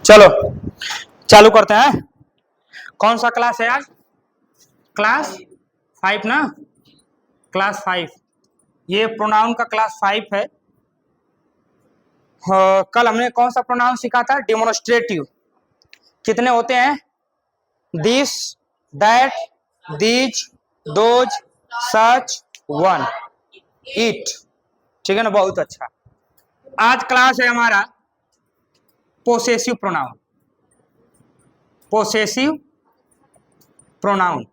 चलो चालू करते हैं। कौन सा क्लास है आज? क्लास 5 ना, क्लास 5। ये प्रोनाउन का क्लास 5 है। कल हमने कौन सा प्रोनाउन सीखा था? डेमोन्स्ट्रेटिव। कितने होते हैं? This, that, these, those, such, one, it. ठीक है ना, बहुत अच्छा। आज क्लास है हमारा पोसेसिव प्रोनाउन। Possessive pronoun.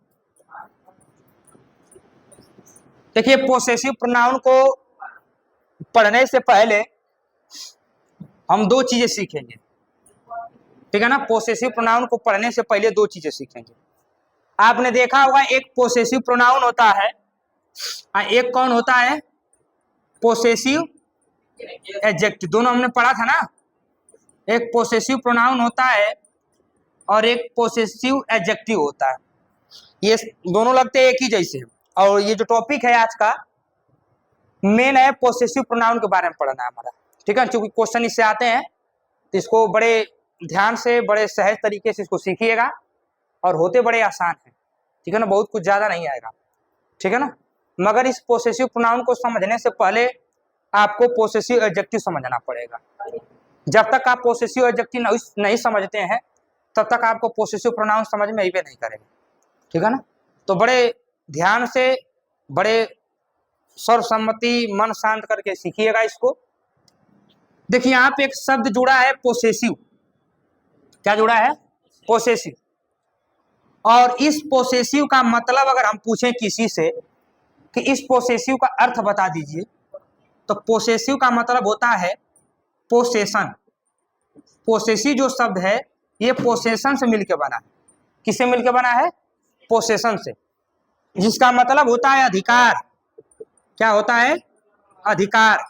देखिए, पोसेसिव प्रोनाउन को पढ़ने से पहले हम दो चीजें सीखेंगे। ठीक है ना, पोसेसिव प्रोनाउन को पढ़ने से पहले दो चीजें सीखेंगे। आपने देखा होगा एक पोसेसिव प्रोनाउन होता है, एक कौन होता है? Possessive adjective. दोनों हमने पढ़ा था ना। एक पोसेसिव प्रोनाउन होता है और एक पोसेसिव एडजेक्टिव होता है। ये दोनों लगते हैं एक ही जैसे। और ये जो टॉपिक है आज का मेन है पोसेसिव प्रोनाउन के बारे में पढ़ना है हमारा। ठीक है, क्योंकि क्वेश्चन इससे आते हैं तो इसको बड़े ध्यान से, बड़े सहज तरीके से इसको सीखिएगा और होते बड़े आसान हैं। ठीक है ना, बहुत कुछ ज्यादा नहीं आएगा। ठीक है ना, मगर इस पोसेसिव प्रोनाउन को समझने से पहले आपको पोसेसिव एडजेक्टिव समझना पड़ेगा। जब तक आप पोसेसिव एडजेक्टिव नहीं समझते हैं तब तक आपको पोसेसिव प्रोनाउन समझ में ही नहीं करेगा। ठीक है ना, तो बड़े ध्यान से, बड़े सर्वसम्मति, मन शांत करके सीखिएगा इसको। देखिए, यहाँ पे एक शब्द जुड़ा है पोसेसिव। क्या जुड़ा है? पोसेसिव। और इस पोसेसिव का मतलब अगर हम पूछें किसी से कि इस पोसेसिव का अर्थ बता दीजिए, तो पोसेसिव का मतलब होता है पोसेशन। पोसेसिव जो शब्द है ये पोसेशन से मिलकर बना है। किससे मिलकर बना है? पोसेशन से, जिसका मतलब होता है अधिकार। क्या होता है? अधिकार।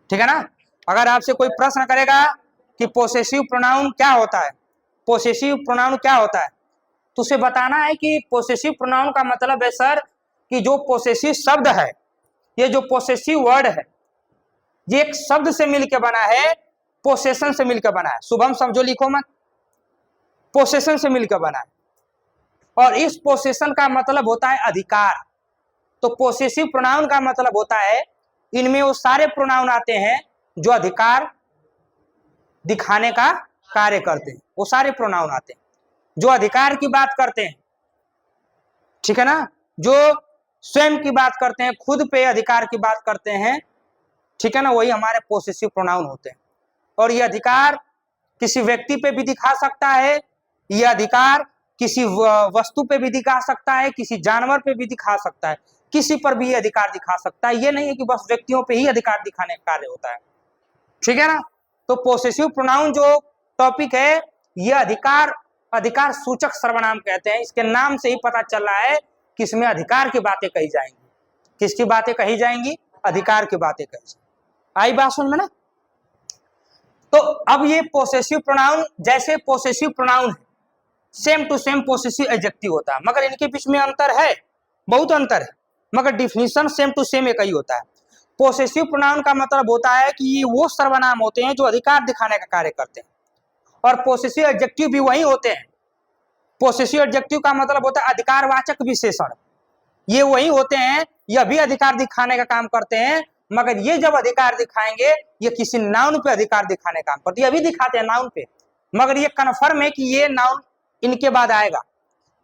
ठीक है ना, अगर आपसे कोई प्रश्न करेगा कि पोसेसिव प्रोनाउन क्या होता है, पोसेसिव प्रोनाउन क्या होता है, तो उसे बताना है कि पोसेसिव प्रोनाउन का मतलब है सर कि जो पोसेसिव शब्द है, ये जो पोसेसिव वर्ड है, ये एक शब्द से मिलकर बना है, पोसेशन से मिलकर बना है। शुभम समझो, लिखो मत। पोसेशन से मिलकर बना है और इस पोसेशन का मतलब होता है अधिकार। तो पोसेसिव प्रोनाउन का मतलब होता है इनमें वो सारे प्रोनाउन आते हैं जो अधिकार दिखाने का कार्य करते हैं। वो सारे प्रोनाउन आते हैं जो अधिकार की बात करते हैं। ठीक है ना, जो स्वयं की बात करते हैं, खुद पे अधिकार की बात करते हैं। ठीक है ना, वही हमारे पोसेसिव प्रोनाउन होते हैं। और ये अधिकार किसी व्यक्ति पे भी दिखा सकता है, ये अधिकार किसी वस्तु पे भी दिखा सकता है, किसी जानवर पे भी दिखा सकता है, किसी पर भी ये अधिकार दिखा सकता है। ये नहीं है कि बस व्यक्तियों पे ही अधिकार दिखाने का कार्य होता है। ठीक है ना, तो पोसेसिव प्रोनाउन जो टॉपिक है ये अधिकार सूचक सर्वनाम कहते हैं। इसके नाम से ही पता चल रहा है कि इसमें अधिकार की बातें कही जाएंगी। किसकी बातें कही जाएंगी? अधिकार की बातें कही जाएंगी। आई बात समझ में ना? तो अब ये पोसेसिव प्रोनाउन, जैसे पोसेसिव प्रोनाउन है same to same possessive adjective होता है, मगर इनके बीच में अंतर है, बहुत अंतर है, मगर डिफिनीशन सेम टू सेम एक ही होता है। पोसेसिव प्रोनाउन का मतलब होता है कि ये वो सर्वनाम होते हैं जो अधिकार दिखाने का कार्य करते हैं, और पोसेसिव एडजेक्टिव भी वही होते हैं। पोसेसिव एडजेक्टिव का मतलब होता है अधिकारवाचक विशेषण। ये वही होते हैं, यह भी अधिकार दिखाने का काम करते हैं, मगर ये जब अधिकार दिखाएंगे ये किसी नाउन पे अधिकार दिखाने का काम करते हैं। ये भी दिखाते हैं नाउन पे, मगर ये कन्फर्म है कि ये नाउन इनके बाद आएगा।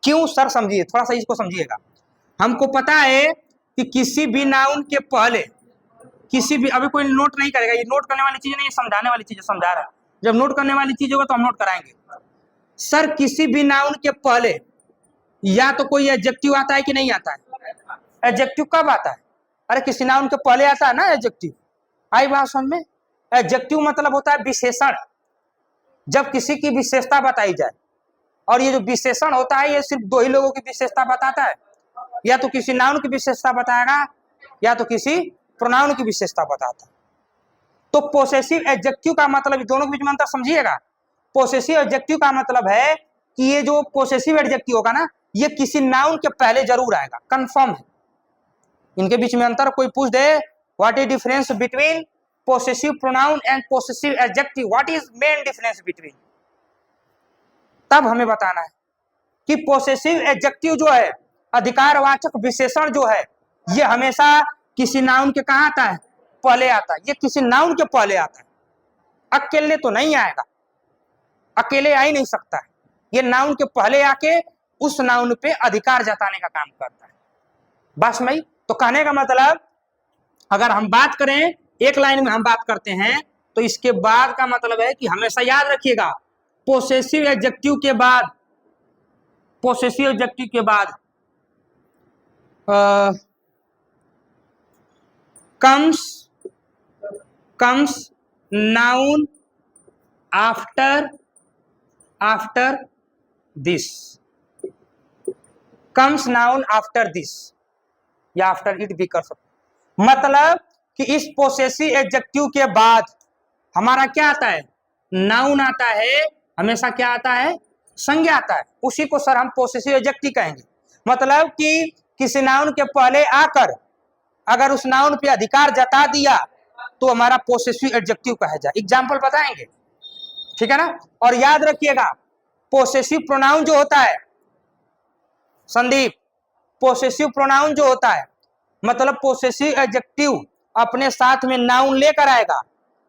क्यों सर? समझिए, थोड़ा सा इसको समझिएगा। हमको पता है कि किसी भी नाउन के पहले, किसी भी, अभी कोई नोट नहीं करेगा, ये नोट करने वाली चीज नहीं, समझाने वाली चीज समझा रहा है। जब नोट करने वाली चीज होगा तो हम नोट कराएंगे। सर, किसी भी नाउन के पहले या तो कोई एडजेक्टिव आता है कि नहीं आता है? एडजेक्टिव कब आता है? अरे किसी नाउन के पहले आता है ना एडजेक्टिव। आई बात समझ में? एडजेक्टिव मतलब होता है विशेषण, जब किसी की विशेषता बताई जाए। और ये जो विशेषण होता है ये सिर्फ दो ही लोगों की विशेषता बताता है, या तो किसी नाउन की विशेषता बताएगा या तो किसी प्रोनाउन की विशेषता बताता है। तो पोसेसिव एडजेक्टिव का मतलब, दोनों के बीच में अंतर समझिएगा। पोसेसिव एडजेक्टिव का मतलब है कि ये जो पोसेसिव एडजेक्टिव होगा ना, ये किसी नाउन के पहले जरूर आएगा, कंफर्म है। इनके बीच में अंतर कोई पूछ दे, what is difference between possessive pronoun and possessive adjective, what is main difference between, तब हमें बताना है कि पोसेसिव एडजेक्टिव जो है, अधिकारवाचक विशेषण जो है, ये हमेशा किसी नाउन के कहाँ आता है, पहले आता है। ये किसी नाउन के पहले आता है, अकेले तो नहीं आएगा, अकेले आ ही नहीं सकता है। ये नाउन के पहले आके उस नाउन पे अधिकार जताने का काम करता है। बस में तो कहने का मतलब, अगर हम बात करें एक लाइन में हम बात करते हैं, तो इसके बाद का मतलब है कि हमेशा याद रखिएगा, पोसेसिव एडजेक्टिव के बाद, पोसेसिव एडजेक्टिव के बाद comes noun after this, comes noun after this, या आफ्टर इट भी कर सकते। मतलब कि इस पोसेसिव एडजेक्टिव के बाद हमारा क्या आता है, नाउन आता है, हमेशा क्या आता है, संज्ञा आता है। उसी को सर हम पोसेसिव एडजेक्टिव कहेंगे। मतलब कि किसी नाउन के पहले आकर अगर उस नाउन पे अधिकार जता दिया तो हमारा पोसेसिव एडजेक्टिव कहा जाए। एग्जाम्पल बताएंगे, ठीक है ना। और याद रखिएगा, पोसेसिव प्रोनाउन जो होता है संदीप, पोसेसिव प्रोनाउन जो होता है, मतलब पोसेसिव एडजेक्टिव अपने साथ में नाउन लेकर आएगा,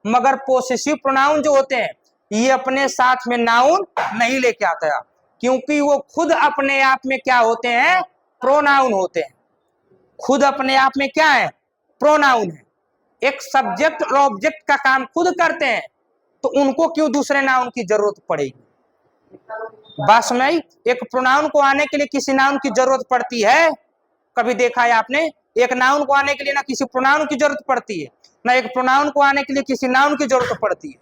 मगर पोसेसिव प्रोनाउन जो होते हैं ये अपने साथ में नाउन नहीं लेके आता है, क्योंकि वो खुद अपने आप में क्या होते हैं, प्रोनाउन होते हैं। खुद अपने आप में क्या है, प्रोनाउन है। एक सब्जेक्ट और ऑब्जेक्ट का काम खुद करते हैं, तो उनको क्यों दूसरे नाउन की जरूरत पड़ेगी। बस में एक प्रोनाउन को आने के लिए किसी नाउन की जरूरत पड़ती है, कभी देखा है आपने, एक नाउन को आने के लिए ना किसी प्रोनाउन की जरूरत पड़ती है, ना एक प्रोनाउन को आने के लिए किसी नाउन की जरूरत पड़ती है।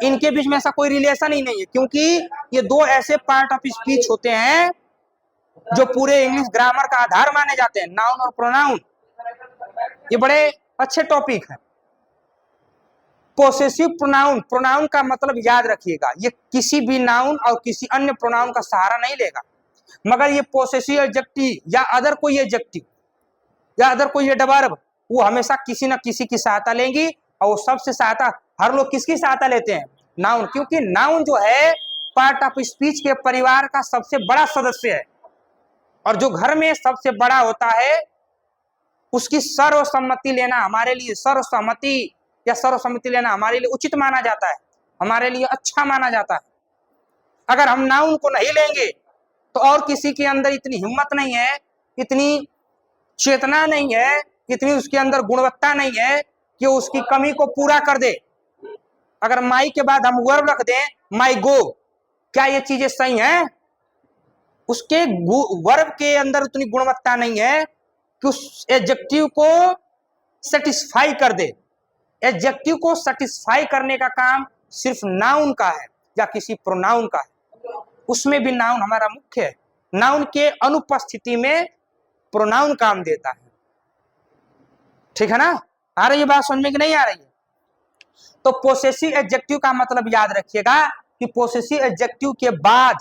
इनके बीच में ऐसा कोई रिलेशन ही नहीं है, क्योंकि ये दो ऐसे पार्ट ऑफ स्पीच होते हैं जो पूरे इंग्लिश ग्रामर का आधार माने जाते हैं, नाउन और प्रोनाउन। ये बड़े अच्छे टॉपिक है। पोसेसिव प्रोनाउन, प्रोनाउन का मतलब याद रखिएगा, ये किसी भी नाउन और किसी अन्य प्रोनाउन का सहारा नहीं लेगा, मगर ये पोसेसिव एडजेक्टिव या अदर कोई एडजेक्टिव या अदर कोई एडवर्ब, वो हमेशा किसी न किसी की सहायता लेंगी। और वो सबसे सहायता, हर लोग किसकी सहायता लेते हैं, नाउन, क्योंकि नाउन जो है पार्ट ऑफ स्पीच के परिवार का सबसे बड़ा सदस्य है, और जो घर में सबसे बड़ा होता है उसकी सर्वसम्मति लेना हमारे लिए, सर्वसम्मति या सर्वसम्मति लेना हमारे लिए उचित माना जाता है, हमारे लिए अच्छा माना जाता है। अगर हम नाउन को नहीं लेंगे तो और किसी के अंदर इतनी हिम्मत नहीं है, इतनी चेतना नहीं है, इतनी उसके अंदर गुणवत्ता नहीं है कि उसकी कमी को पूरा कर दे। अगर माई के बाद हम वर्ब रख दें, माई गो, क्या ये चीजें सही हैं? उसके वर्ब के अंदर उतनी गुणवत्ता नहीं है कि उस एडजेक्टिव को सेटिस्फाई कर दे। एडजेक्टिव को सेटिस्फाई करने का काम सिर्फ नाउन का है या किसी प्रोनाउन का है, उसमें भी नाउन हमारा मुख्य है। नाउन के अनुपस्थिति में प्रोनाउन काम देता है, ठीक है ना। आ रही है बात समझ में कि नहीं आ रही है? तो पोसेसिव एडजेक्टिव का मतलब याद रखिएगा कि पोसेसिव एडजेक्टिव के बाद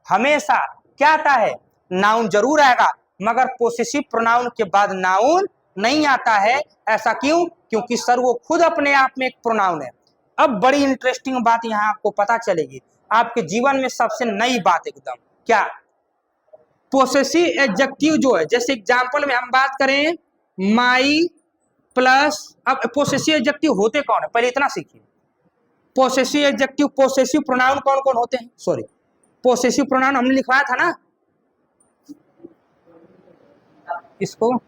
हमेशा क्या आता है, नाउन जरूर आएगा, मगर पोसेसिव प्रोनाउन के बाद नाउन नहीं आता है। ऐसा क्यों? क्योंकि सर वो खुद अपने आप में एक प्रोनाउन है। अब बड़ी इंटरेस्टिंग बात यहाँ आपको पता चलेगी, आपके जीवन में सबसे नई बात एकदम। क्या? पोसेसिव एडजेक्टिव जो है, जैसे एग्जाम्पल में हम बात करें माई प्लस, अब पोसेसिव एडजेक्टिव होते कौन है पहले इतना सीखिए। पोसेसिव एडजेक्टिव, पोसेसिव प्रोनाउन कौन कौन होते हैं? सॉरी, पोसेसिव प्रोनाउन हमने लिखवाया था ना इसको,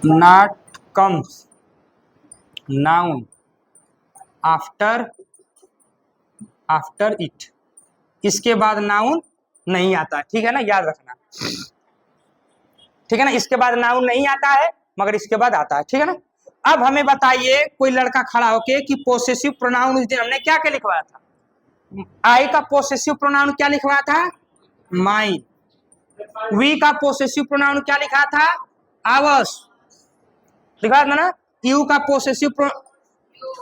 not comes noun after it, इसके बाद नाउन नहीं आता, ठीक है ना, याद रखना, ठीक है ना। इसके बाद नाउन नहीं आता है मगर इसके बाद आता है, ठीक है ना। अब हमें बताइए, कोई लड़का खड़ा होके कि पोसेसिव प्रोनाउन उस दिन हमने क्या क्या लिखवाया था? आई का पोसेसिव प्रोनाउन क्या लिखवाया था? माइन। वी का पोसेसिव प्रोनाउन क्या लिखा था? आवर्स, लिखा था ना। यू का पोसेसिव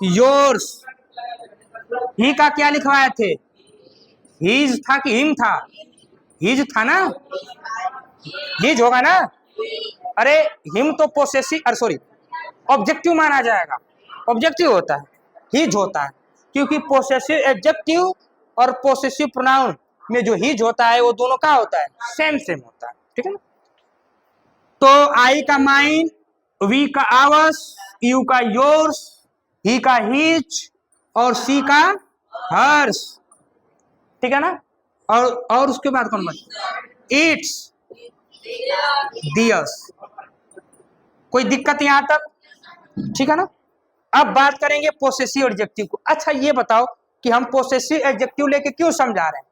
योर्स। ही का क्या लिखवाए थे? हीज था कि हिम था? हीज था ना, हीज होगा ना। अरे हिम तो पोसेसिव, अरे सॉरी, ऑब्जेक्टिव माना जाएगा, ऑब्जेक्टिव होता है, हिज होता है, क्योंकि पोसेसिव एडजेक्टिव और पोसेसिव प्रोनाउन में जो हिज होता है वो दोनों का होता है, सेम सेम होता है, ठीक है ना। तो आई का माइन, वी का आवर्स, यू का योर्स, ही का हिज और सी का हर्स, ठीक है ना। और उसके बाद कौन बचा, इट्स, दियर्स। कोई दिक्कत यहां तक, ठीक है ना। अब बात करेंगे पोसेसिव एडजेक्टिव को। अच्छा ये बताओ कि हम पोसेसिव एडजेक्टिव लेके क्यों समझा रहे हैं,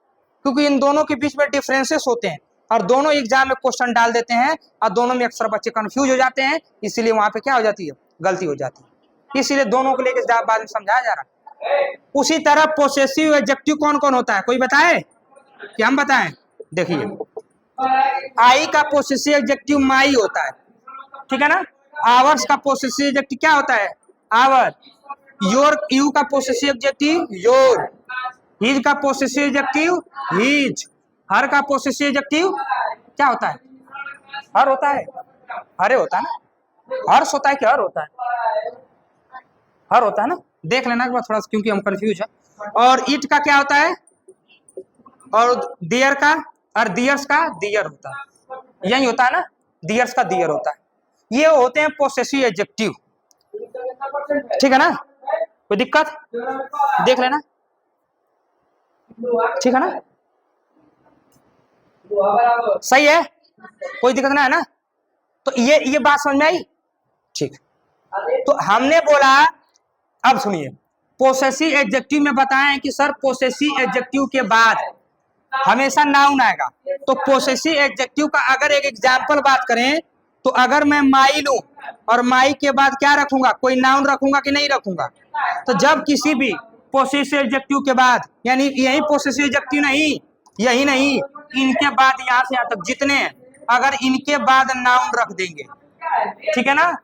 क्योंकि इन दोनों के बीच में डिफरेंसेस होते हैं और दोनों एग्जाम में क्वेश्चन डाल देते हैं और दोनों में अक्सर बच्चे कंफ्यूज हो जाते हैं, इसीलिए वहां पे क्या हो जाती है, गलती हो जाती है, इसीलिए दोनों को लेकर बाद में समझाया जा रहा है। उसी तरह पोसेसिव एडजेक्टिव कौन कौन होता है, कोई बताए कि हम बताएं। देखिए आई का पोसेसिव एडजेक्टिव माई होता है, ठीक है ना। आवर्स का पोसेसिव एडजेक्टिव क्या होता है, आवर। योर, यू का पोसेसिव एडजेक्टिव योर। हिज का पोसेसिव एडजेक्टिव हिज। हर का पोसेसिव एडजेक्टिव क्या होता है, हर होता है, हरे होता है ना, हर्ष होता है कि हर होता है, हर होता है ना, देख लेना एक बार थोड़ा सा, क्योंकि हम कंफ्यूज है। और इट का क्या होता है, और दियर का, और दियर्स का दियर होता है, यही होता है ना, दियर्स का दियर होता है। ये होते हैं पोसेसिव एडजेक्टिव, ठीक है ना। कोई दिक्कत, देख लेना, ठीक है ना, सही है, कोई दिक्कत ना है ना। तो ये बात समझ में आई, ठीक। तो हमने बोला, अब सुनिए, पोसेसिव एडजेक्टिव में बताएं कि सर पोसेसिव एडजेक्टिव के बाद हमेशा नाउन आएगा। तो पोसेसिव एडजेक्टिव का अगर एक एग्जाम्पल बात करें, तो अगर मैं माई लूं और माई के बाद क्या रखूंगा, कोई नाउन रखूंगा कि नहीं रखूंगा। तो जब किसी भी पोसेसिव एडजेक्टिव के बाद, यानी यही पोसेसिव एडजेक्टिव नहीं, यही नहीं, इनके बाद यहाँ से यहाँ तक जितने हैं, अगर इनके बाद नाउन रख देंगे, ठीक है ना,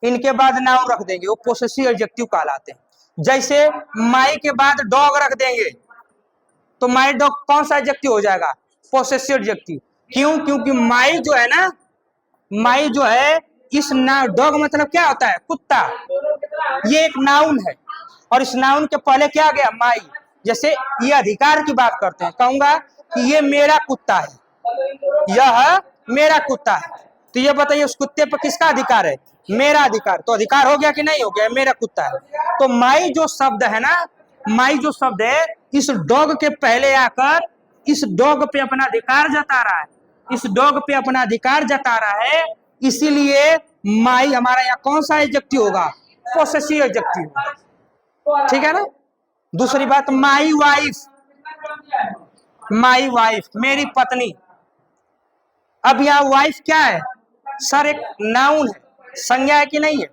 इनके बाद नाउन रख देंगे, वो पोसेसिव एडजेक्टिव कहलाते हैं। जैसे माई के बाद डॉग रख देंगे, तो माई डॉग कौन सा एडजेक्टिव हो जाएगा, पोसेसिव एडजेक्टिव। क्यों, क्योंकि माई जो है ना, माई जो है, इस डॉग मतलब क्या होता है, कुत्ता, ये एक नाउन है और इस नाउन के पहले क्या गया, माई। जैसे ये अधिकार की बात करते हैं, कहूंगा कि ये मेरा कुत्ता है, यह मेरा कुत्ता है, तो ये बताइए उस कुत्ते पर किसका अधिकार है, मेरा अधिकार। तो अधिकार हो गया कि नहीं हो गया, मेरा कुत्ता है। तो माई जो शब्द है ना, माई जो शब्द है, इस डॉग के पहले आकर इस डॉग पे अपना अधिकार जता रहा है, इस डॉग पे अपना अधिकार जता रहा है, इसीलिए माई हमारा यहाँ कौन सा एडजेक्टिव होगा, पोसेसिव एडजेक्टिव, ठीक है ना। दूसरी बात, माई वाइफ, माई वाइफ मेरी पत्नी। अब यहाँ वाइफ क्या है सर, एक नाउन है, संज्ञा है कि नहीं है,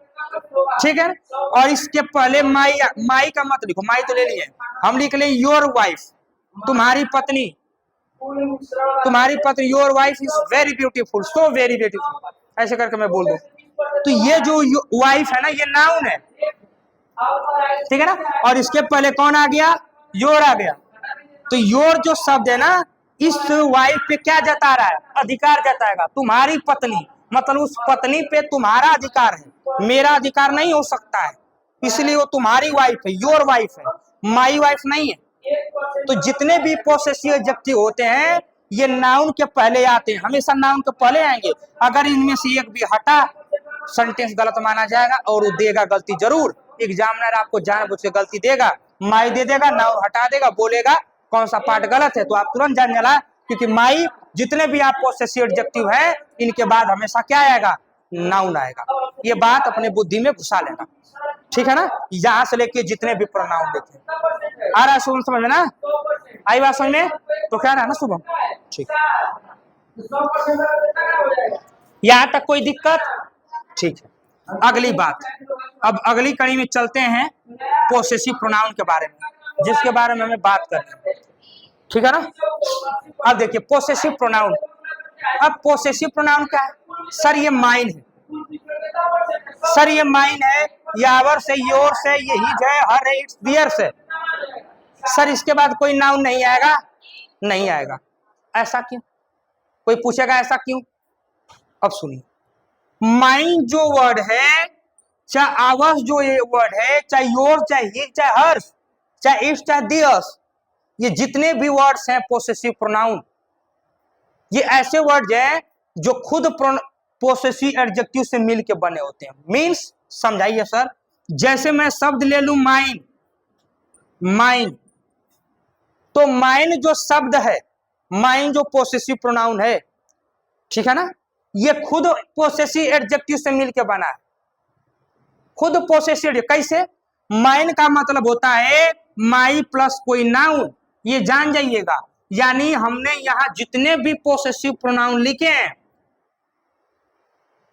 ठीक है। और इसके पहले माई, माई का मत लिखो, माई तो ले लिए, हम लिख लें योर वाइफ, तुम्हारी पत्नी, तुम्हारी पत्नी, your wife is very beautiful, so very beautiful, ऐसे करके मैं बोल दूं। तो ये जो वाइफ है ना, ये नाउन है, ठीक है ना। और इसके पहले कौन आ गया, योर आ गया। तो योर जो शब्द है ना, इस वाइफ पे क्या जता रहा है, अधिकार जताएगा, तुम्हारी पत्नी, मतलब उस पत्नी पे तुम्हारा अधिकार है, मेरा अधिकार नहीं हो सकता है, इसलिए वो तुम्हारी वाइफ है, योर वाइफ है, माई वाइफ नहीं है। तो जितने भी पोसेसिव एडजेक्टिव होते हैं, ये नाउन के पहले आते हैं, हमेशा नाउन के पहले आएंगे। अगर इनमें से एक भी हटा, सेंटेंस गलत माना जाएगा और वो देगा गलती जरूर। एग्जामिनर आपको जानबूझ के गलती देगा, माई दे देगा, नाउन हटा देगा, बोलेगा कौन सा पार्ट गलत है, तो आप तुरंत जान जाला, क्योंकि माई, जितने भी आप पोसेसिव एडजेक्टिव है, इनके बाद हमेशा क्या आएगा, नाउन आएगा। ये बात अपने बुद्धि में घुसा लेना, ठीक है ना। यहाँ से लेके जितने भी प्रोनाउन देखे, आ रहा है शुभम समझ में ना, आई बात समझ में, तो क्या रहा ना शुभम, ठीक, यहाँ तक कोई दिक्कत, ठीक है। अगली बात, अब अगली कड़ी में चलते हैं पोसेसिव प्रोनाउन के बारे में, जिसके बारे में हमें बात करनी है, ठीक है ना। अब देखिए पोसेसिव प्रोनाउन, अब पोसेसिव प्रोनाउन क्या है सर, ये माइन है, सर ये माइन है, ये आवर से, योर से, ये हिज है, हर है, इट्स, दियर से। सर इसके बाद कोई नाउन नहीं आएगा, नहीं आएगा, ऐसा क्यों, कोई पूछेगा ऐसा क्यों। अब सुनिए, माइन जो वर्ड है, चाहे आवर्स जो ये वर्ड है, चाहे योर, चाहे ही, चाहे हर्ष, चाहे इट्स, चाहे दियर्स, ये जितने भी वर्ड्स हैं पोसेसिव प्रोनाउन, ये ऐसे वर्ड हैं जो खुद पोसेसिव एडजेक्टिव से मिल के बने होते हैं। मीन्स समझाइए सर, जैसे मैं शब्द ले लूं माइन, माइन, तो माइन जो शब्द है, माइन जो पोसेसिव प्रोनाउन है, ठीक है ना, ये खुद पोसेसिव एडजेक्टिव से मिलके बना है, खुद पोसेसिव। कैसे? माइन का मतलब होता है माई प्लस कोई नाउन, ये जान जाइएगा। यानी हमने यहां जितने भी पोसेसिव प्रोनाउन लिखे हैं,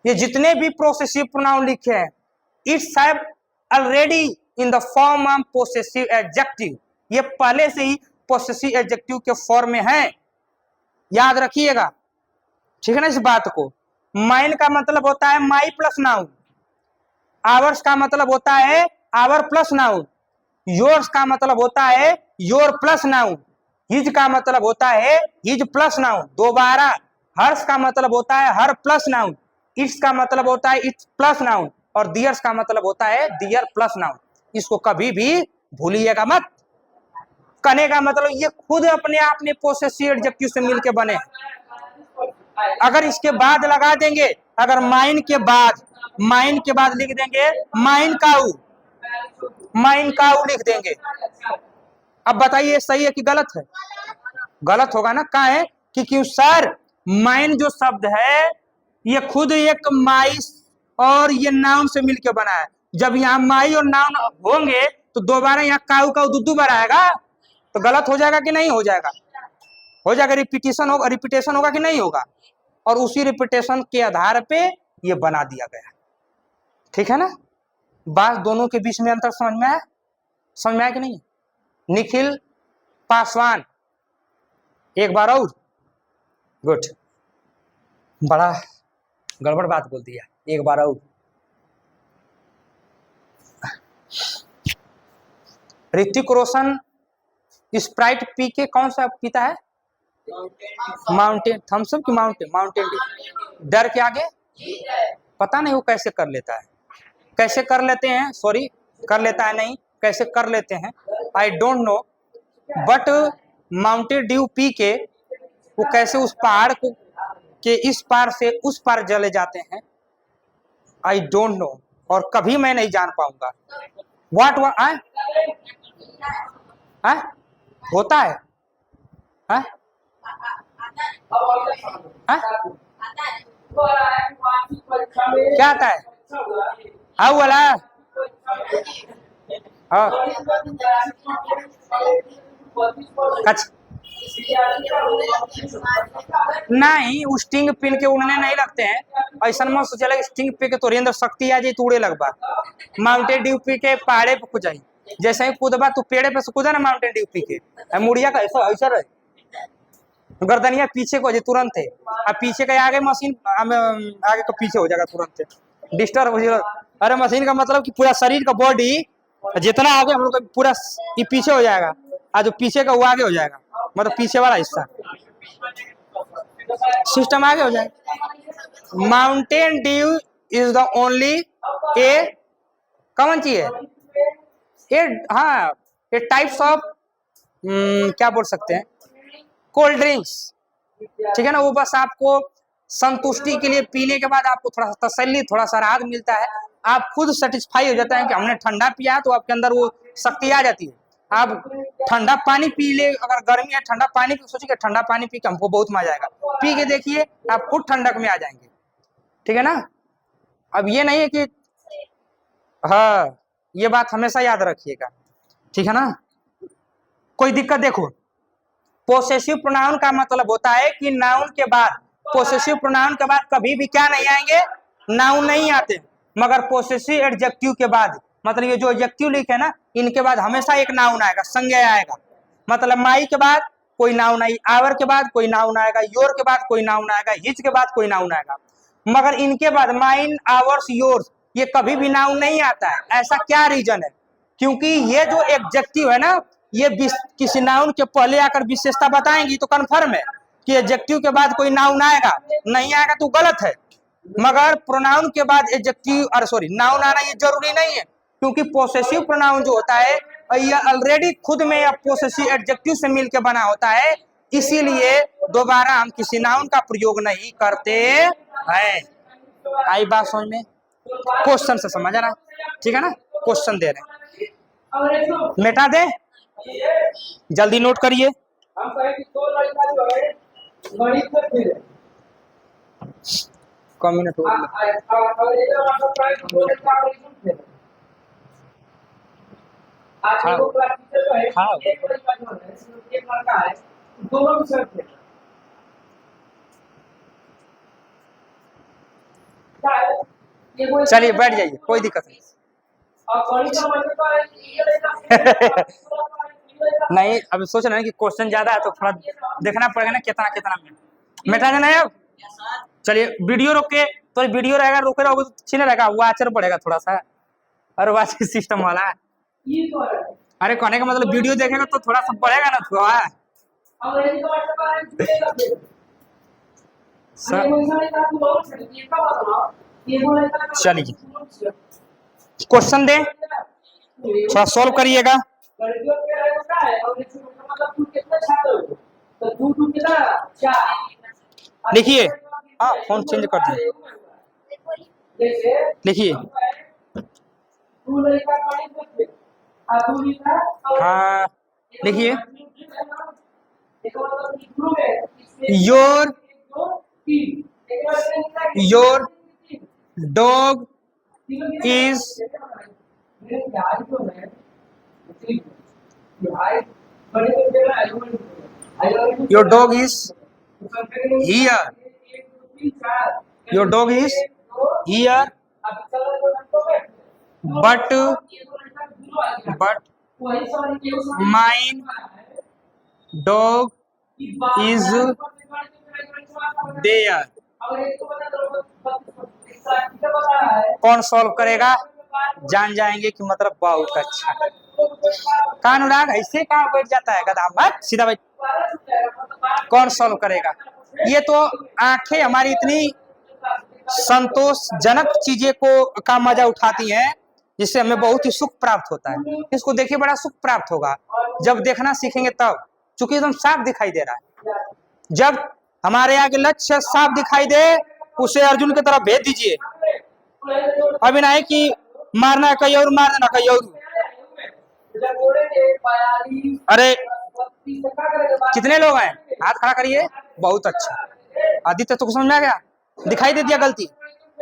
ये जितने भी पोसेसिव प्रोनाउन लिखे हैं, it's have already in the form of possessive adjective, ये पहले से ही पोसेसिव एडजेक्टिव के फॉर्म में है, याद रखिएगा, ठीक है ना इस बात को। माइन का मतलब होता है माई प्लस नाउन, आवर्स का मतलब होता है आवर प्लस नाउन, योर्स का मतलब होता है योर प्लस नाउन, हिज का मतलब होता है हिज प्लस नाउन दोबारा, हर्ष का मतलब होता है हर प्लस नाउन, इट्स का मतलब होता है इट्स प्लस नाउन, और दियर्स का मतलब होता है दियर प्लस नाउन। इसको कभी भी भूलिएगा मत। कहने का मतलब ये खुद अपने आप में पोसेसिव एडजेक्टिव से मिलके बने। अगर इसके बाद लगा देंगे, अगर माइन के बाद लिख देंगे माइन काऊ, माइन काऊ लिख देंगे, अब बताइए सही है कि गलत है? गलत होगा ना। कहा है कि क्यों सर, माइन जो शब्द है ये खुद एक माई और ये नाउन से मिलके बना है। जब यहाँ माई और नाउन होंगे तो दोबारा यहाँ काऊ का दुद्दू बार आएगा, तो गलत हो जाएगा कि नहीं हो जाएगा? हो जाएगा, रिपीटेशन होगा, रिपीटेशन होगा कि नहीं होगा? और उसी रिपीटेशन के आधार पे ये बना दिया गया, ठीक है ना। बात दोनों के बीच में अंतर समझ में आया? समझ में आया कि नहीं? निखिल पासवान, एक बार और। गुड, बड़ा गड़बड़ बात बोल दिया, एक बार और। ऋतिक रोशन स्प्राइट पी के कौन सा पीता है? माउंटेन, थम्स अप की माउंटेन, माउंटेन ड्यू। डर के आगे पता नहीं वो कैसे कर लेता है, कैसे कर लेते हैं, सॉरी कर लेता है नहीं, कैसे कर लेते हैं I don't know, but Mountain Dew P के वो कैसे उस पहाड़ को के इस पार से उस पार चले जाते हैं, आई डोंट नो, और कभी मैं नहीं जान पाऊंगा। व्हाट होता है आ? आ? क्या आता है? हाँ वाला, हाँ अच्छा, नहीं स्टिंग पिन के उड़ने नहीं लगते हैं, ऐसा मत सोचेला स्टिंग पे के तोरे अंदर शक्ति आ जाए तो उड़े लगबा। माउंटेन ड्यू पी के पहाड़े पे कूद जाई, जैसे ही कूदबा तू पेड़े पे से कूदा ना माउंटेन ड्यू पी के, मुड़िया का ऐसा ऐसा रहे, गर्दनिया पीछे को तुरंत है, अब पीछे का आगे मशीन आगे का पीछे हो जाएगा तुरंत, डिस्टर्ब हो जाएगा। अरे मशीन का मतलब कि पूरा शरीर का बॉडी जितना आगे हम लोग का पूरा ये पीछे हो जाएगा, आज पीछे का वो आगे हो जाएगा, मतलब पीछे वाला हिस्सा सिस्टम आगे हो जाएगा। Mountain Dew is the only a कौन चीज है ये, हाँ ये टाइप्स ऑफ क्या बोल सकते हैं, कोल्ड ड्रिंक्स, ठीक है ना। वो बस आपको संतुष्टि के लिए पीने के बाद आपको थोड़ा सा तसल्ली, थोड़ा सा राहत मिलता है, आप खुद सेटिस्फाई हो जाता है कि हमने ठंडा पिया, तो आपके अंदर वो शक्ति आ जाती है। आप ठंडा पानी पी ले, अगर गर्मी है ठंडा पानी पी, सोचिए ठंडा पानी पी के हमको बहुत मजा आएगा, पी के देखिए आप खुद ठंडक में आ जाएंगे, ठीक है ना। अब ये नहीं है कि हाँ, ये बात हमेशा याद रखिएगा, ठीक है ना। कोई दिक्कत, देखो पोसेसिव प्रोनाउन का मतलब होता है कि नाउन के बाद, पोसेसिव प्रोनाउन के बाद कभी भी क्या नहीं आएंगे, नाउन नहीं आते, मगर पोसेसिव एडजेक्टिव के बाद, मतलब ये जो एडजेक्टिव लिखे ना, इनके बाद हमेशा एक नाउन आएगा, संज्ञा आएगा। मतलब माई के बाद कोई नाउन आई, आवर के बाद कोई नाउन आएगा, योर के बाद कोई नाउन आएगा, हिज के बाद कोई नाउन आएगा, मगर इनके बाद माइन, आवर्स, योर्स ये कभी भी नाउन नहीं आता है। ऐसा क्या रीजन है? क्योंकि ये जो एडजेक्टिव है ना, ये किसी नाउन के पहले आकर विशेषता बताएंगी तो कन्फर्म है कि एडजेक्टिव के बाद कोई नाउन आएगा, नहीं आएगा तो गलत है। मगर प्रोनाउन के बाद एडजेक्टिव और सॉरी नाउन आना ये जरूरी नहीं है, क्योंकि पोसेसिव प्रोनाउन जो होता है ये ऑलरेडी खुद में पोसेसिव एडजेक्टिव से मिलकर बना होता है, इसीलिए दोबारा हम किसी नाउन का प्रयोग नहीं करते हैं। आई बात समझ में? क्वेश्चन से समझ रहा, ठीक है ना? क्वेश्चन दे रहे हैं, मिटा दे, जल्दी नोट करिए। मिनट चलिए बैठ जाइए, कोई दिक्कत नहीं। नहीं अभी सोच रहे हैं कि क्वेश्चन ज्यादा है तो थोड़ा देखना पड़ेगा ना कितना कितना मिटा देना है। अब चलिए वीडियो रोके, तो वीडियो रहेगा, रोके रहोगे तो छीने रहेगा, वाचर पड़ेगा थोड़ा सा, और वाचर सिस्टम वाला है। अरे कहने का मतलब वीडियो देखेगा तो थोड़ा सा बढ़ेगा ना थोड़ा। चलिए क्वेश्चन दे, थोड़ा सॉल्व करिएगा। लिखिए, हाँ फोन चेंज कर दिए, लिखिए। हाँ लिखिए, your dog is your dog is here, your dog is here, but mine dog is there। कौन सॉल्व करेगा? जान जाएंगे कि मतलब बहुत अच्छा। कान उड़ाग ऐसे कहाँ बैठ जाता है गधा, मत सीधा बैठ। कौन सॉल्व करेगा? ये तो आंखें हमारी इतनी संतोषजनक चीजें को का मजा उठाती हैं जिससे हमें बहुत ही सुख प्राप्त होता है। इसको देखिए, बड़ा सुख प्राप्त होगा जब देखना सीखेंगे तब, चूंकि एकदम साफ दिखाई दे रहा है। जब हमारे आगे लक्ष्य साफ दिखाई दे उसे अर्जुन की तरफ भेज दीजिए। अभी ना है कि मारना कहीं और, मार देना कहीं और। अरे कितने लोग हैं? हाथ खड़ा करिए। बहुत अच्छा, आदित्य तो समझ में आ गया, दिखाई दे दिया गलती।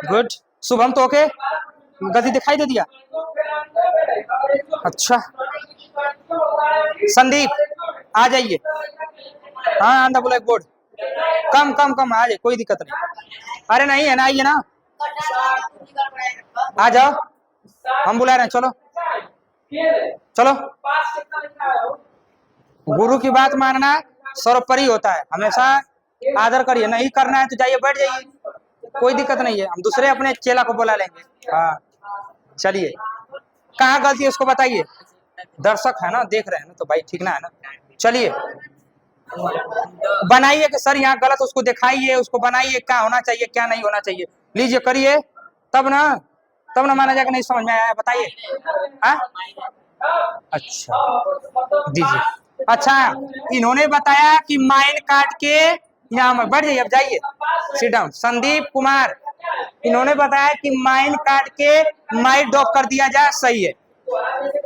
गुड। शुभम तो ओके, गलती दिखाई दे दिया। अच्छा संदीप आ जाइए। हाँ ऑन द ब्लैक बोर्ड, कम कम कम आ जाए, कोई दिक्कत नहीं। अरे नहीं है ना, आइए ना, आ जाओ, हम बुला रहे हैं। चलो चलो, गुरु की बात मानना सर्वोपरि होता है, हमेशा आदर करिए। नहीं करना है तो जाइए बैठ जाइए, कोई दिक्कत नहीं है, हम दूसरे अपने चेला को बुला लेंगे। हाँ चलिए, कहाँ गलती है उसको बताइए, दर्शक है ना, देख रहे हैं ना, तो भाई ठीक ना है ना। चलिए बनाइए कि सर यहाँ गलत, उसको दिखाइए, उसको बनाइए क्या होना चाहिए क्या नहीं होना चाहिए। लीजिए करिए, तब ना माना जाएगा। नहीं समझ में आया बताइए। अच्छा दीजिए। अच्छा इन्होंने बताया कि माइन काट के यहाँ में बैठ जाइए, अब जाइए सिट डाउन। संदीप कुमार, इन्होंने बताया कि माइन काट के माई डॉग कर दिया जाए, सही है।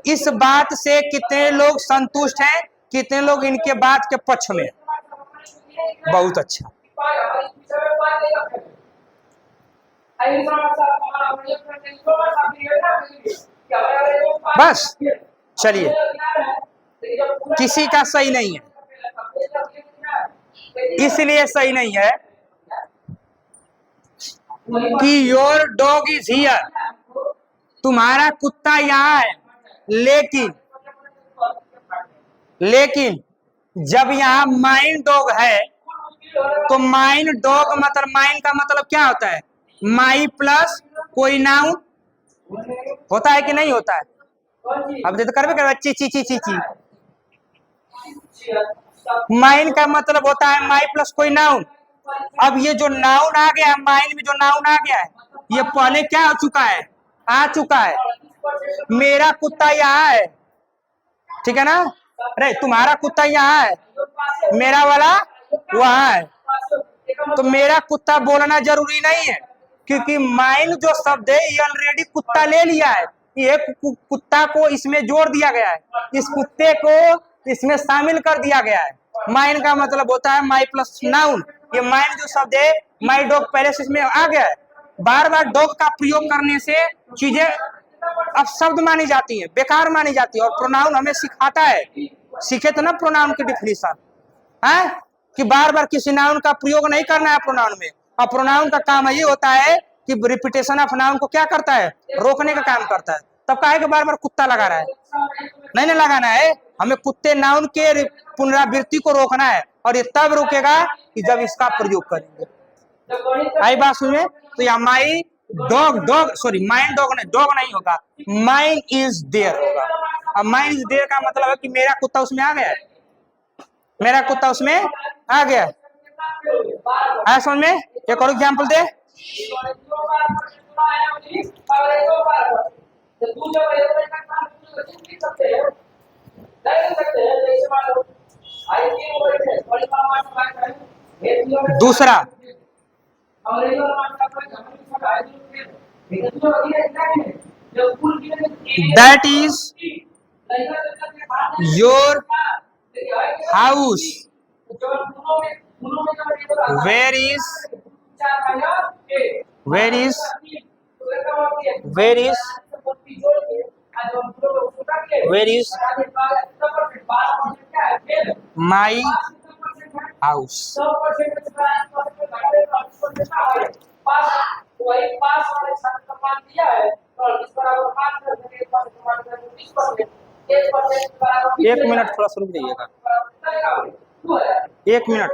इस बात से कितने लोग संतुष्ट हैं, कितने लोग इनके बात के पक्ष में? बहुत अच्छा। बस चलिए, किसी का सही नहीं है, इसलिए सही नहीं है कि योर डॉग इज हियर, तुम्हारा कुत्ता यहाँ है। लेकिन जब यहाँ माइन डॉग है तो माइन डॉग मतलब, माइन का मतलब क्या होता है? माई प्लस कोई नाउन होता है कि नहीं होता है? अब तो करबे कर ची ची ची ची ची। माइन का मतलब होता है माई प्लस कोई नाउन, अब ये जो नाउन आ गया, माइन में जो नाउन आ गया है, ये पहले क्या हो चुका है, आ चुका है। मेरा कुत्ता यहाँ है, ठीक है ना, अरे तुम्हारा कुत्ता यहाँ है, मेरा वाला वहां है। तो मेरा कुत्ता बोलना जरूरी नहीं है, क्योंकि माइन जो शब्द है ये ऑलरेडी कुत्ता ले लिया है, ये कुत्ता को इसमें जोड़ दिया गया है, इस कुत्ते को इसमें शामिल कर दिया गया है। माइन का मतलब होता है माई प्लस नाउन। ये माइन जो शब्द है, माई डॉग पहले से इसमें आ गया है। बार बार डॉग का प्रयोग करने से चीजें अब शब्द मानी जाती है, बेकार मानी जाती है। और प्रोनाउन हमें सिखाता है, सीखे तो ना प्रोनाउन की डिफिनेशन है, कि बार बार किसी नाउन का प्रयोग नहीं करना है प्रोनाउन में। और प्रोनाउन का काम ये होता है कि रिपीटेशन ऑफ नाउन को क्या करता है, रोकने का काम करता है। तब कहा है कि बार बार कुत्ता लगा रहा है, नहीं ना लगाना है, हमें कुत्ते नाउन के पुनरावृत्ति को रोकना है। और ये तब रुकेगा कि जब इसका प्रयोग करेंगे। आई बात सुनिए, तो या my dog, dog sorry mine dog नहीं, डॉग नहीं होगा, माइन इज देयर होगा। अब माइन इज देयर का मतलब है कि मेरा कुत्ता उसमें आ गया है, मेरा कुत्ता उसमें आ गया है। समझ में? एक और एग्जाम्पल दे। दूसरा, that is your house, where is my house. एक मिनट थोड़ा सा रुक जाइएगा, एक मिनट।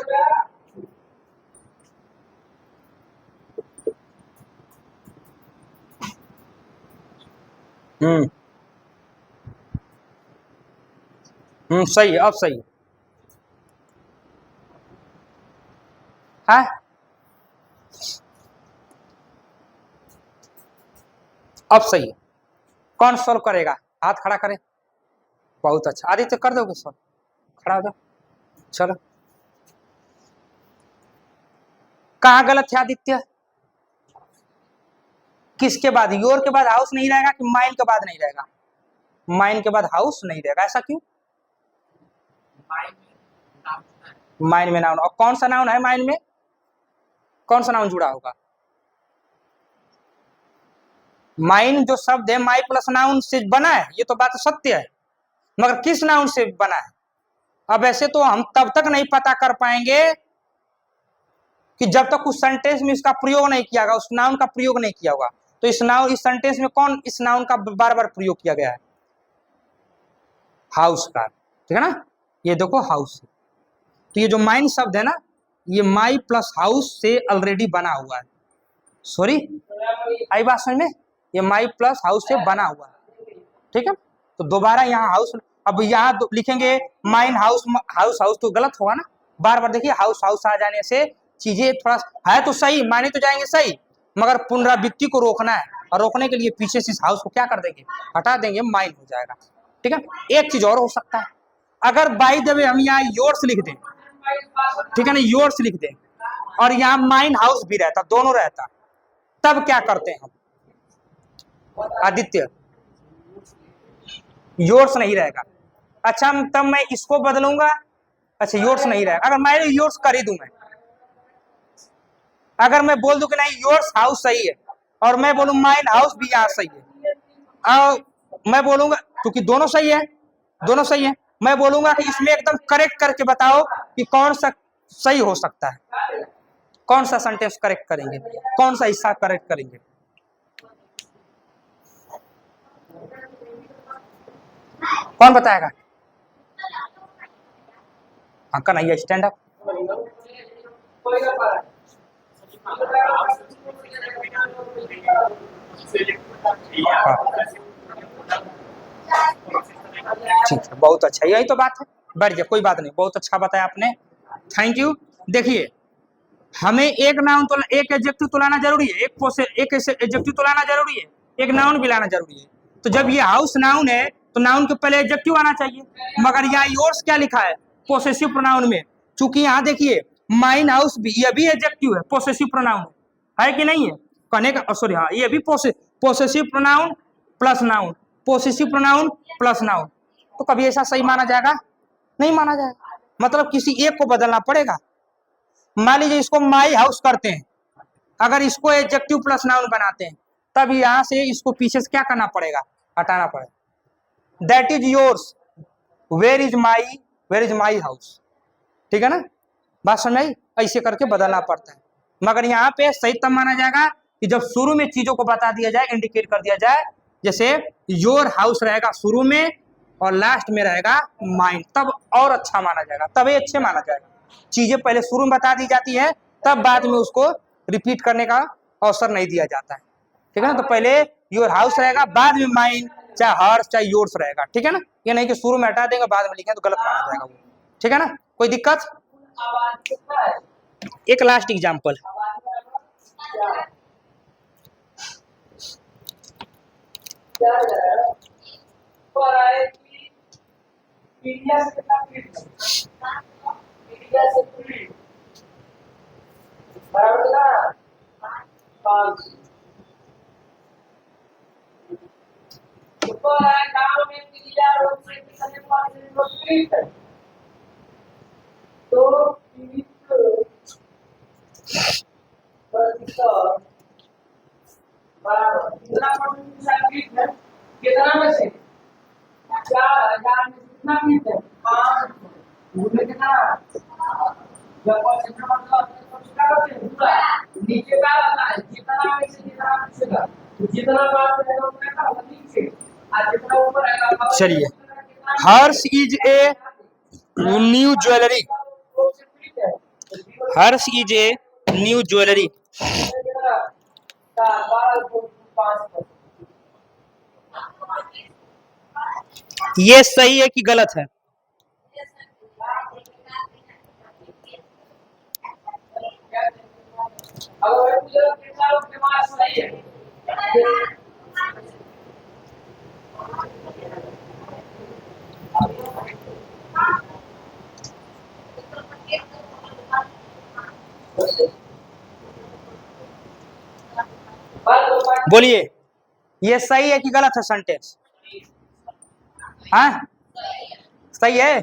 सही है, अब सही है। अब सही है। कौन सॉल्व करेगा, हाथ खड़ा करे। बहुत अच्छा, आदित्य कर दोगे सॉल्व, खड़ा हो जाओ। चलो, कहाँ गलत है आदित्य? किसके बाद, योर के बाद हाउस नहीं रहेगा कि माइन के बाद नहीं रहेगा? माइन के बाद हाउस नहीं रहेगा, ऐसा क्यों? माइन में नाउन, और कौन सा नाउन है माइन में, कौन सा नाउन जुड़ा होगा? माइन जो शब्द है माई प्लस नाउन से बना है, ये तो बात सत्य है, मगर किस नाउन से बना है? अब ऐसे तो हम तब तक नहीं पता कर पाएंगे कि जब तक उस सेंटेंस में इसका प्रयोग नहीं किया गया, उस नाउन का प्रयोग नहीं किया होगा। तो इस सेंटेंस में कौन इस नाउन का बार बार प्रयोग किया गया है? हाउस का, ठीक है ना, ये देखो हाउस। तो ये जो माइन शब्द है ना, ये माई प्लस हाउस से ऑलरेडी बना हुआ है। सॉरी, आई बात समझ में? ये माई प्लस हाउस से बना हुआ है, ठीक है। तो दोबारा यहाँ हाउस, अब यहाँ लिखेंगे माइन हाउस, हाउस हाउस तो गलत होगा ना। बार बार देखिए हाउस हाउस आ जाने से चीजें थोड़ा है तो सही, माने तो जाएंगे सही, मगर पुनरावृत्ति को रोकना है। और रोकने के लिए पीछे से हाउस को क्या कर देंगे, हटा देंगे, माइन हो जाएगा, ठीक है। एक चीज और हो सकता है, अगर बाय द वे हम यहाँ योर्स लिख दें, ठीक है ना, योर्स लिख दें, और यहाँ माइन हाउस भी रहता, दोनों रहता, तब क्या करते हैं हम? आदित्य, योर्स नहीं रहेगा। अच्छा, तब मैं इसको बदलूंगा। अच्छा, योर्स नहीं रहेगा, अगर मैं योर्स कर ही दूं, मैं अगर मैं बोल दूं कि नहीं योर्स हाउस सही है, और मैं बोलूं माइन हाउस भी यहाँ सही है, और मैं बोलूंगा क्योंकि दोनों सही है, दोनों सही है, मैं बोलूंगा कि इसमें एकदम करेक्ट करके बताओ कि कौन सा सही हो सकता है, कौन सा सेंटेंस करेक्ट करेंगे, कौन सा हिस्सा करेक्ट करेंगे। कौन बताएगा? हाँ, कन्हैया स्टैंड अप। ठीक है, बहुत अच्छा, यही तो बात है। बढ़ गया, कोई बात नहीं, बहुत अच्छा बताया आपने, थैंक यू। देखिए हमें एक नाउन तो एक एडजेक्टिव तो लाना जरूरी है, एक एडजेक्टिव तो लाना जरूरी है, एक नाउन भी लाना जरूरी है। तो जब ये हाउस नाउन है तो नाउन के पहले एडजेक्टिव आना चाहिए, मगर यहाँ योर्स क्या लिखा है पोसेसिव प्रोनाउन में। चूंकि यहाँ देखिए माइन हाउस भी, ये भी एडजेक्टिव है, पोसेसिव प्रोनाउन है कि नहीं है कहने का, सॉरी हाँ ये भी possessive pronoun plus noun, possessive pronoun plus noun. तो कभी ऐसा सही माना जाएगा? नहीं माना जाएगा, मतलब किसी एक को बदलना पड़ेगा। मान लीजिए इसको माई हाउस करते हैं, अगर इसको एडजेक्टिव प्लस नाउन बनाते हैं तब यहां से इसको पीछे से क्या करना पड़ेगा, हटाना पड़ेगा। That is yours, where is my house, ठीक है ना, बात समझ आई? ऐसे करके बदलना पड़ता है। मगर यहाँ पे सही तब माना जाएगा कि जब शुरू में चीजों को बता दिया जाए, इंडिकेट कर दिया जाए, जैसे योर हाउस रहेगा शुरू में और लास्ट में रहेगा माइंड, तब और अच्छा माना जाएगा, तभी अच्छे माना जाएगा। चीजें पहले शुरू में बता दी जाती है, तब बाद में उसको रिपीट करने का अवसर नहीं दिया जाता है, ठीक है ना। तो पहले योर हाउस रहेगा, बाद में माइंड, चाहे हर्स चाहे योर्स रहेगा, ठीक है ना। ये नहीं कि शुरू में हटा देंगे बाद में लिखें तो गलत माना जाएगा वो, ठीक है ना। कोई दिक्कत? एक लास्ट एग्जाम्पल, कितना में से 4,000 में कितना फीट है? 5 में कितना जब नीचे का आता है, जितना में से जितना पूछेगा, जितना बात रहेगा उतना का होगा नीचे, और जितना ऊपर आएगा। चलिए, Harsh is a new jewellery, Harsh is a new jewellery, ये सही है कि गलत है? बोलिए, ये सही है कि गलत है सेंटेंस? हाँ सही है।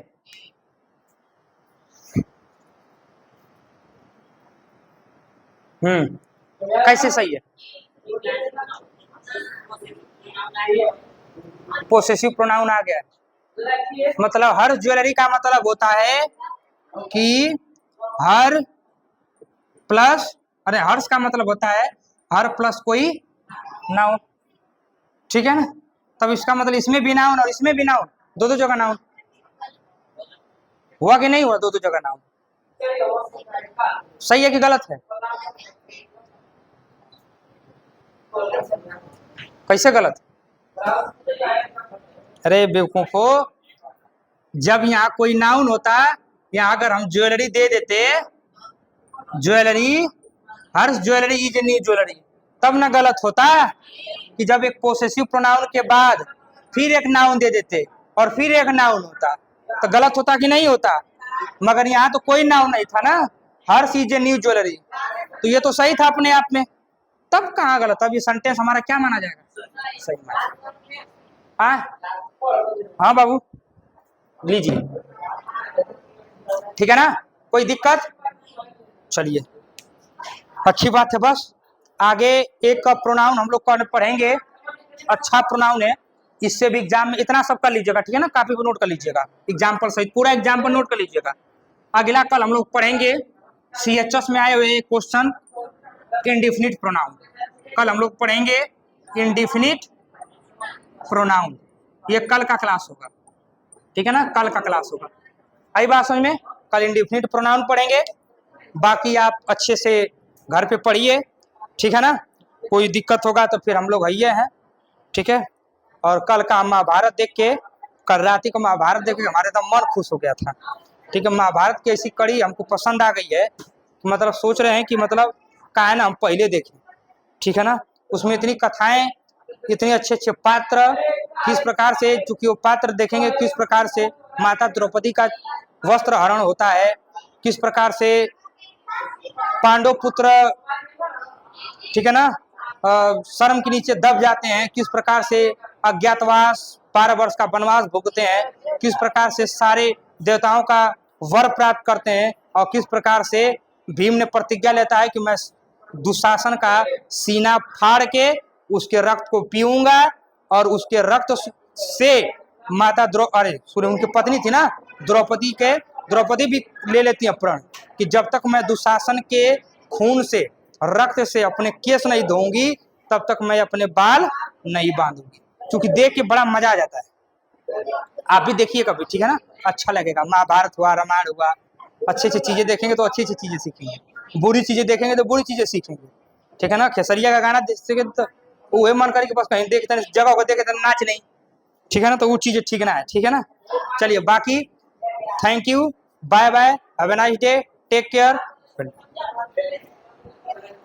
कैसे सही है? पोसेसिव प्रोनाउन आ गया, मतलब हर ज्वेलरी का मतलब होता है कि हर प्लस, अरे हर्ष का मतलब होता है हर प्लस कोई नाउन, ठीक है ना। तब इसका मतलब इसमें भी नाउन और इसमें भी नाउन, दो जगह नाउन हुआ कि नहीं हुआ? दो जगह नाउन, सही है कि गलत है? कैसे गलत? अरे बेवकूफो, जब यहाँ कोई नाउन होता, यहाँ अगर हम ज्वेलरी दे देते, jewellery Harsh jewellery is new jewellery, तब ना गलत होता कि जब एक पोसेसिव प्रोनाउन के बाद फिर एक नाउन दे देते और फिर एक नाउन होता, तो गलत होता कि नहीं होता? मगर यहाँ तो कोई नाउन नहीं था ना, हर्ष इज ए न्यू ज्वेलरी, तो ये तो सही था अपने आप में, तब कहाँ गलत? अब ये सेंटेंस हमारा क्या माना जाएगा? सही माना। हाँ बाबू लीजिए, ठीक है ना, कोई दिक्कत? चलिए अच्छी बात है। बस आगे एक प्रोनाउन हम लोग पढ़ेंगे, अच्छा प्रोनाउन है, इससे भी एग्जाम में इतना सब कर लीजिएगा, ठीक है ना, काफी को नोट कर लीजिएगा, एग्जाम्पल सहित पूरा एग्जाम्पल नोट कर लीजिएगा। अगला कल हम लोग पढ़ेंगे CHS में आए हुए क्वेश्चन इंडिफिनिट प्रोनाउन, कल हम लोग पढ़ेंगे इंडिफिनिट प्रोनाउन, ये कल का क्लास होगा, ठीक है ना, कल का क्लास होगा। आई बात समझ में? कल इंडिफिनिट प्रोनाउन पढ़ेंगे, बाकी आप अच्छे से घर पे पढ़िए, ठीक है ना। कोई दिक्कत होगा तो फिर हम लोग आइए हैं, ठीक है। और कल का महाभारत देख के, कल रात को महाभारत देख के हमारे एकदम मन खुश हो गया था, ठीक है। महाभारत की ऐसी कड़ी हमको पसंद आ गई है, मतलब सोच रहे हैं कि मतलब का है ना हम पहले देखें, ठीक है ना। उसमें इतनी कथाएं, इतने अच्छे अच्छे पात्र, किस प्रकार से चूंकि वो पात्र देखेंगे किस प्रकार से माता द्रौपदी का वस्त्र हरण होता है, किस प्रकार से पांडव पुत्र, ठीक है ना, शर्म के नीचे दब जाते हैं, किस प्रकार से अज्ञातवास 12 वर्ष का वनवास भुगते हैं, किस प्रकार से सारे देवताओं का वर प्राप्त करते हैं, और किस प्रकार से भीम ने प्रतिज्ञा लेता है कि मैं दुशासन का सीना फाड़ के उसके रक्त को पीऊंगा, और उसके रक्त से माता उनकी पत्नी थी ना द्रौपदी भी ले लेती है प्रण कि जब तक मैं दुशासन के खून से, रक्त से अपने केस नहीं धोऊंगी तब तक मैं अपने बाल नहीं बांधूंगी। क्योंकि देख के बड़ा मजा आ जाता है, आप भी देखिए कभी, ठीक है ना, अच्छा लगेगा। महाभारत हुआ, रामायण हुआ, अच्छी अच्छी चीजें देखेंगे तो अच्छी अच्छी चीजें सीखेंगे, बुरी चीजें देखेंगे तो बुरी चीजें सीखेंगे, ठीक है ना। खेसरिया का गाना देखेंगे तो वो मन करे कि बस कहीं देखते जगह को देखे तो नाच नहीं, ठीक है ना, तो वो चीजें ठीक ना है, ठीक है ना। चलिए बाकी thank you, bye bye, have a nice day, take care.